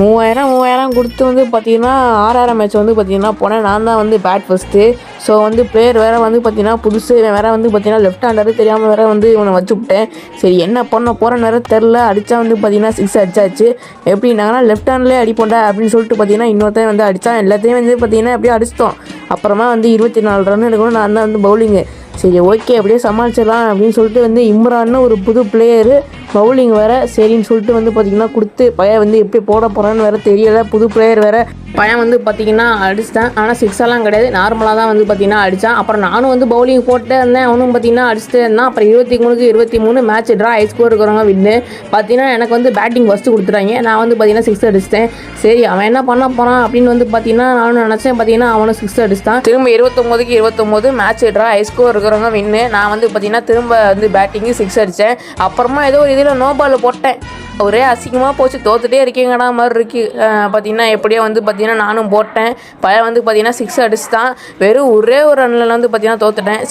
3000 கொடுத்து வந்து பார்த்தீங்கன்னா, 6 மேட்ச் வந்து பார்த்தீங்கன்னா போனேன். நான் தான் வந்து பேட் ஃபர்ஸ்ட்டு. ஸோ வந்து பிளேயர் வேறு வந்து பார்த்தீங்கன்னா புதுசு. இவன் வேறு வந்து பார்த்தீங்கன்னா லெஃப்ட் ஹேண்டரு தெரியாமல் வேறு வந்து இவனை வச்சுவிட்டேன். சரி என்ன பண்ண போகிறேன்னு வேறு தெரில. அடித்தா வந்து பார்த்தீங்கன்னா 6 அடிச்சாச்சு. எப்படின்னாங்கன்னா லெஃப்ட் ஹேண்ட்லேயே அடிப்போண்டா அப்படின்னு சொல்லிட்டு பார்த்தீங்கன்னா இன்னொருத்தன் வந்து அடித்தான். எல்லாத்தையும் வந்து பார்த்தீங்கன்னா எப்படியோ அடிச்சிட்டோம். அப்புறமா வந்து 24 ரன் எடுக்கணும். நான் தான் வந்து பவுலிங்கு. சரி ஓகே அப்படியே சமாளிச்சிடலாம் அப்படின்னு சொல்லிட்டு வந்து இம்ரான்னு ஒரு புது பிளேயரு பவுலிங் வேறு சரின்னு சொல்லிட்டு வந்து பார்த்திங்கன்னா கொடுத்து பையன் வந்து எப்படி போட போகிறான்னு வேறு தெரியலை. புது பிளேயர் வேறு பையன் வந்து பார்த்திங்கன்னா அடிச்சிட்டேன். ஆனால் 6 எல்லாம் கிடையாது, நார்மலாக தான் வந்து பார்த்திங்கன்னா அடித்தான். அப்புறம் நானும் வந்து பவுலிங் போட்டே இருந்தேன். அவனும் பார்த்திங்கன்னா அடிச்சுட்டே இருந்தான். அப்புறம் 23 மேட்ச் ட்ரா. ஹை ஸ்கோர் இருக்கிறவங்க வின்னு. பார்த்திங்கன்னா எனக்கு வந்து பேட்டிங் ஃபஸ்ட்டு கொடுத்துட்டாங்க. நான் வந்து பார்த்திங்கன்னா 6 அடிச்சிட்டேன். சரி அவன் என்ன பண்ண போகிறான் அப்படின்னு வந்து பார்த்திங்கன்னா நானும் நினச்சேன். பார்த்திங்கன்னா அவனும் 6 அடிச்சிட்டான். திரும்ப 29 மேட்ச் ட்ரா. ஹை ஸ்கோர் இருக்கிறவங்க வின்னு. நான் வந்து பார்த்திங்கன்னா திரும்ப வந்து பேட்டிங்கு 6 அடித்தேன். அப்புறமா ஏதோ ஒரு இதில் நோ பால் போட்டேன். ஒரே அசிங்கமாக போச்சு. தோத்துட்டே இருக்கீங்கடா மாதிரி இருக்குது. பார்த்திங்கன்னா எப்படியோ வந்து பார்த்திங்கன்னா நானும் போட்டேன். பையன் வந்து பார்த்திங்கன்னா 6 அடிச்சுட்டான். வெறும் ஒரே ஒரு ரன்னில் வந்து பார்த்திங்கன்னா தோத்துட்டேன்.